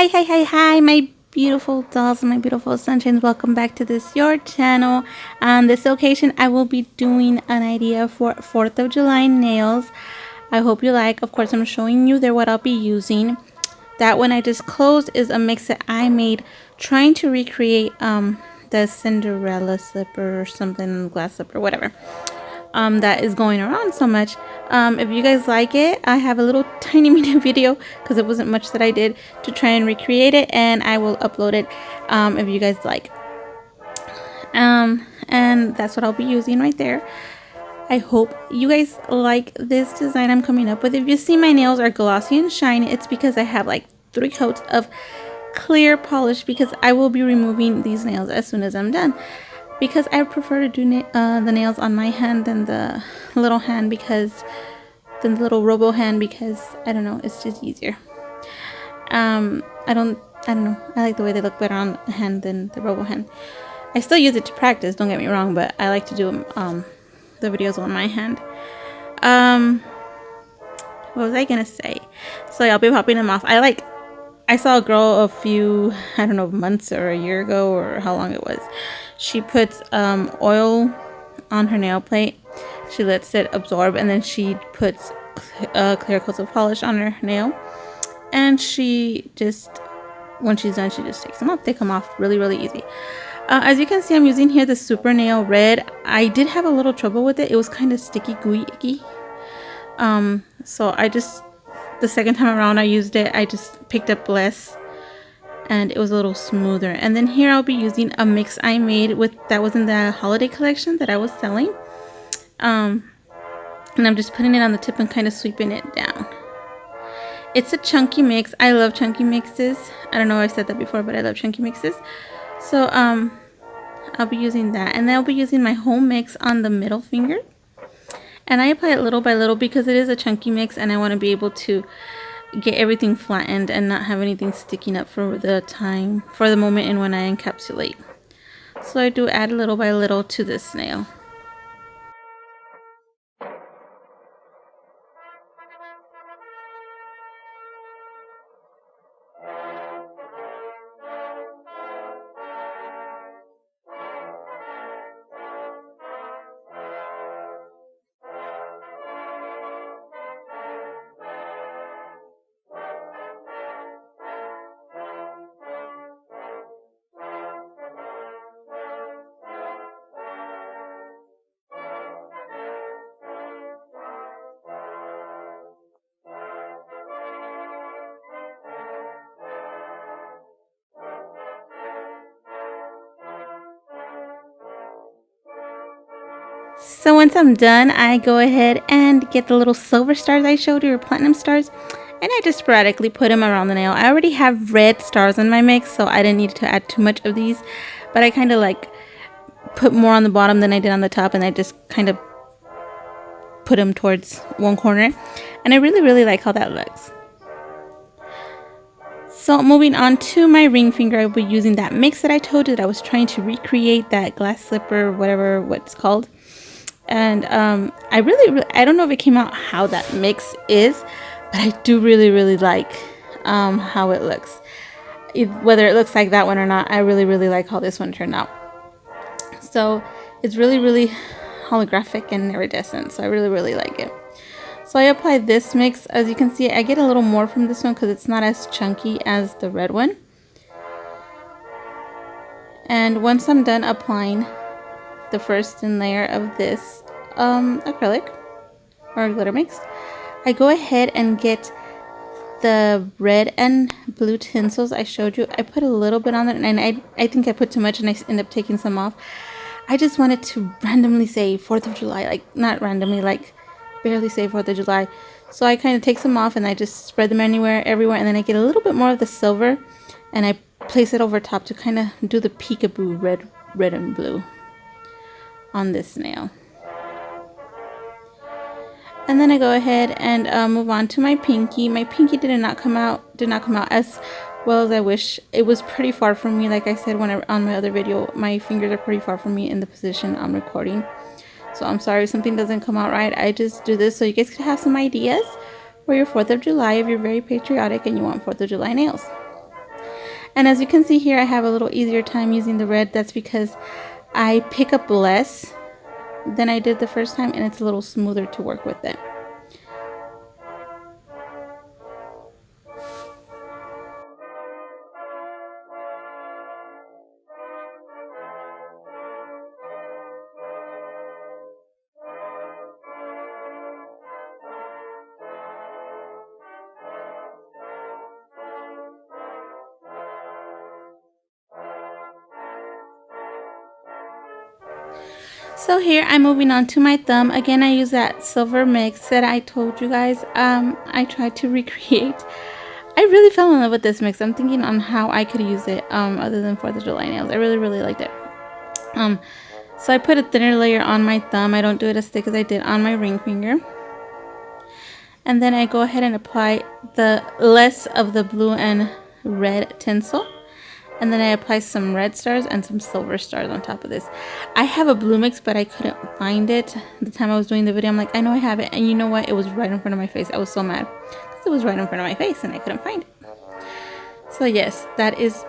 Hi, my beautiful dolls and my beautiful sunshines. Welcome back to your channel. On this occasion, I will be doing an idea for 4th of July nails. I hope you like. Of course, I'm showing you there what I'll be using. That one I just closed is a mix that I made trying to recreate the Cinderella slipper or something, glass slipper, whatever. That is going around so much. If you guys like it, I have a little tiny mini video because it wasn't much that I did to try and recreate it, and I will upload it if you guys like. And that's what I'll be using right there. I hope you guys like this design I'm coming up with. If you see my nails are glossy and shiny, it's because I have like 3 coats of clear polish because I will be removing these nails as soon as I'm done. Because I prefer to do the nails on my hand than the little hand the little robo hand because I don't know, it's just easier. I don't know. I like the way they look better on the hand than the robo hand. I still use it to practice, don't get me wrong, but I like to do the videos on my hand. What was I gonna say? So yeah, I'll be popping them off. I saw a girl a few, I don't know, months or a year ago or how long it was. She puts oil on her nail plate. She lets it absorb, and then she puts clear coats of polish on her nail. And she just, when she's done, she just takes them off. They come off really, really easy. As you can see, I'm using here the Super Nail Red. I did have a little trouble with it. It was kind of sticky, gooey, icky. So the second time around I used it, I just picked up less and it was a little smoother. And then here I'll be using a mix I made that was in the holiday collection that I was selling. And I'm just putting it on the tip and kind of sweeping it down. It's a chunky mix. I love chunky mixes. I don't know if I said that before, but I love chunky mixes. So I'll be using that, and then I'll be using my home mix on the middle finger. And I apply it little by little because it is a chunky mix and I want to be able to get everything flattened and not have anything sticking up for the moment and when I encapsulate. So I do add little by little to this nail. So once I'm done, I go ahead and get the little silver stars I showed you, or platinum stars, and I just sporadically put them around the nail. I already have red stars in my mix, so I didn't need to add too much of these, but I kind of like put more on the bottom than I did on the top, and I just kind of put them towards one corner, and I really like how that looks. So moving on to my ring finger, I'll be using that mix that I told you that I was trying to recreate, that glass slipper, whatever it's called. And I don't know if it came out how that mix is, but I do really like how it looks. Whether it looks like that one or not, I really like how this one turned out. So it's really holographic and iridescent, so I really like it. So I apply this mix. As you can see, I get a little more from this one because it's not as chunky as the red one. And once I'm done applying the first layer of this acrylic or glitter mix, I go ahead and get the red and blue tinsels I showed you. I put a little bit on it, and I think I put too much and I end up taking some off. I just wanted to randomly say 4th of July, like not randomly, like barely say 4th of July. So I kind of take some off and I just spread them everywhere, and then I get a little bit more of the silver and I place it over top to kind of do the peekaboo red and blue on this nail. And then I go ahead and move on to my pinky. My pinky did not come out as well as I wish. It was pretty far from me. Like I said on my other video, my fingers are pretty far from me in the position I'm recording. So I'm sorry if something doesn't come out right. I just do this so you guys could have some ideas for your 4th of July if you're very patriotic and you want 4th of July nails. And as you can see here, I have a little easier time using the red. That's because I pick up less than I did the first time, and it's a little smoother to work with it. So here I'm moving on to my thumb. Again, I use that silver mix that I told you guys I tried to recreate. I really fell in love with this mix. I'm thinking on how I could use it other than for the JuLy nails. I really liked it. So I put a thinner layer on my thumb. I don't do it as thick as I did on my ring finger. And then I go ahead and apply the less of the blue and red tinsel. And then I apply some red stars and some silver stars on top of this. I have a blue mix, but I couldn't find it. The time I was doing the video, I'm like, I know I have it. And you know what? It was right in front of my face. I was so mad because it was right in front of my face and I couldn't find it. So yes, that is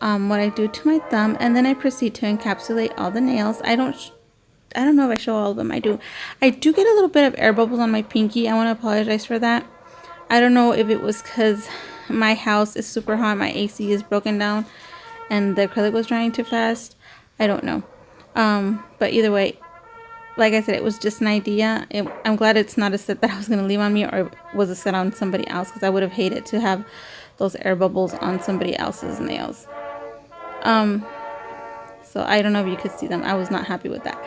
what I do to my thumb. And then I proceed to encapsulate all the nails. I don't know if I show all of them. I do get a little bit of air bubbles on my pinky. I want to apologize for that. I don't know if it was because my house is super hot. My AC is broken down and the acrylic was drying too fast. I don't know. But either way, like I said, it was just an idea. I'm glad it's not a set that I was going to leave on me, or was a set on somebody else, because I would have hated to have those air bubbles on somebody else's nails. So I don't know if you could see them. I was not happy with that.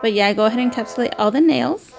But yeah, I go ahead and encapsulate all the nails.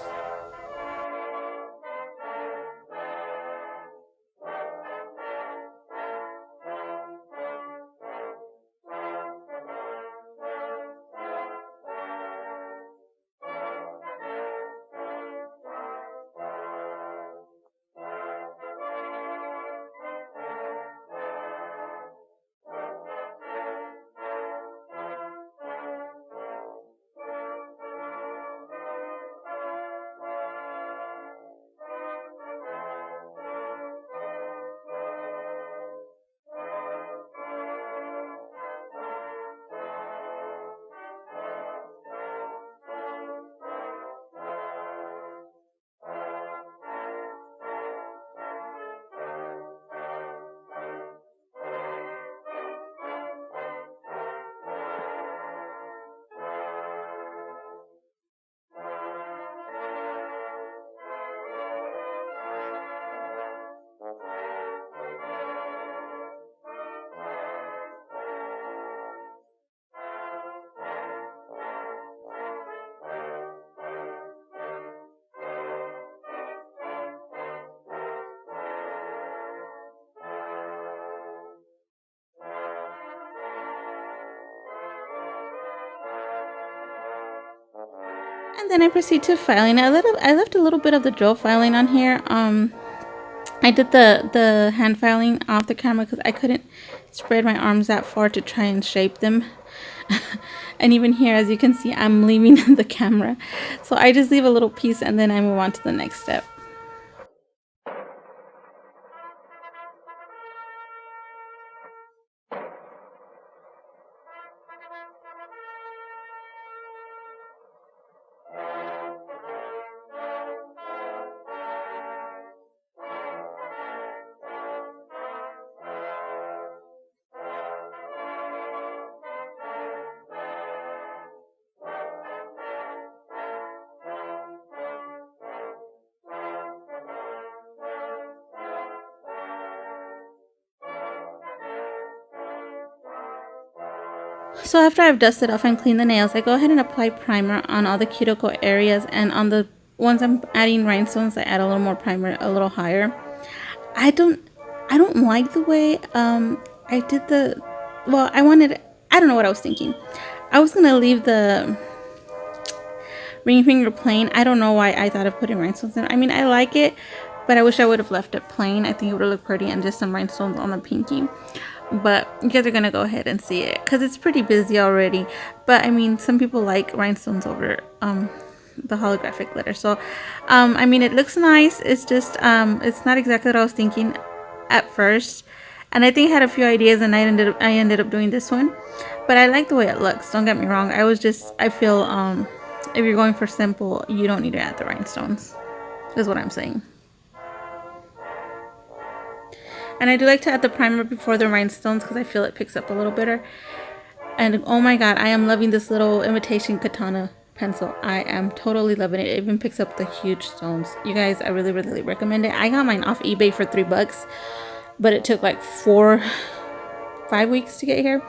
And then I proceed to filing. I left a little bit of the drill filing on here. I did the hand filing off the camera because I couldn't spread my arms that far to try and shape them. And even here, as you can see, I'm leaving the camera. So I just leave a little piece and then I move on to the next step. So after I've dusted off and cleaned the nails, I go ahead and apply primer on all the cuticle areas, and on the ones I'm adding rhinestones, I add a little more primer, a little higher. I don't like the way I did the, well, I don't know what I was thinking. I was gonna leave the ring finger plain. I don't know why I thought of putting rhinestones in. I mean, I like it, but I wish I would have left it plain. I think it would have looked pretty, and just some rhinestones on the pinky. But you guys are gonna go ahead and see it because it's pretty busy already. But I mean, some people like rhinestones over the holographic glitter. So I mean, it looks nice. It's just it's not exactly what I was thinking at first. And I think I had a few ideas, and I ended up doing this one. But I like the way it looks. Don't get me wrong. I feel if you're going for simple, you don't need to add the rhinestones. Is what I'm saying. And I do like to add the primer before the rhinestones because I feel it picks up a little better. And oh my god, I am loving this little imitation katana pencil. I am totally loving it. It even picks up the huge stones. You guys, I really recommend it. I got mine off eBay for $3, but it took like 5 weeks to get here.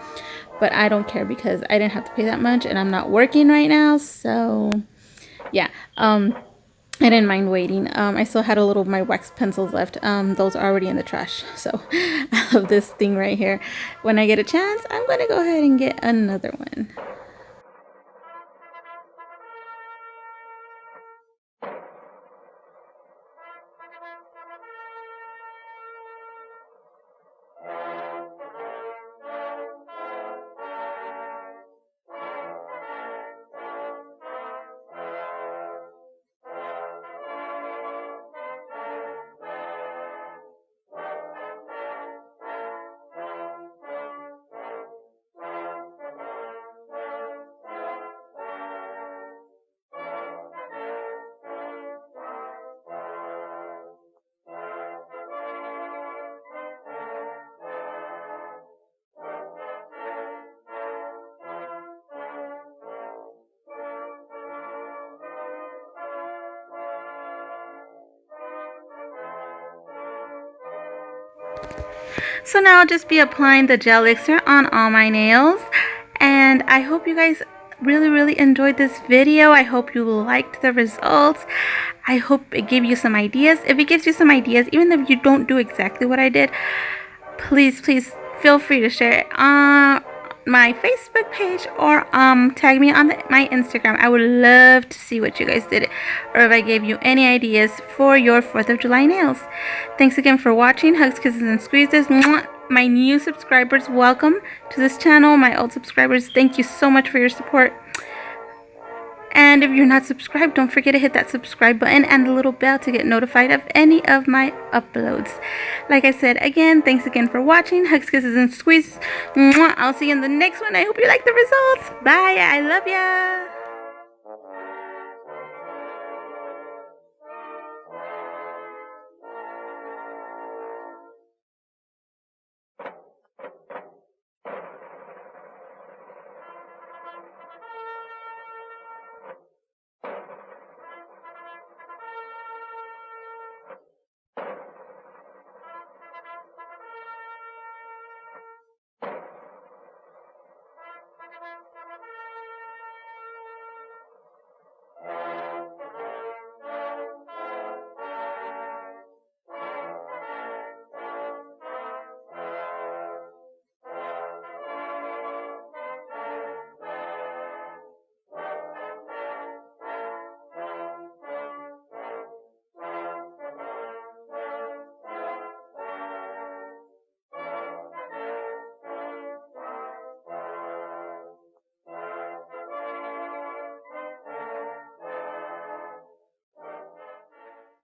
But I don't care because I didn't have to pay that much, and I'm not working right now, so yeah. I didn't mind waiting. I still had my wax pencils left. Those are already in the trash. So I love this thing right here. When I get a chance, I'm going to go ahead and get another one. So now I'll just be applying the gel elixir on all my nails, and I hope you guys really enjoyed this video. I hope you liked the results. I hope it gave you some ideas. If it gives you some ideas, even if you don't do exactly what I did, please feel free to share it on my Facebook page or tag me on my Instagram. I would love to see what you guys did, or if I gave you any ideas for your 4th of July nails. Thanks again for watching. Hugs, kisses, and squeezes. Mwah! My new subscribers, welcome to this channel. My old subscribers, thank you so much for your support. And if you're not subscribed, don't forget to hit that subscribe button and the little bell to get notified of any of my uploads. Like I said, again, thanks again for watching. Hugs, kisses, and squeezes. Mwah! I'll see you in the next one. I hope you like the results. Bye. I love ya.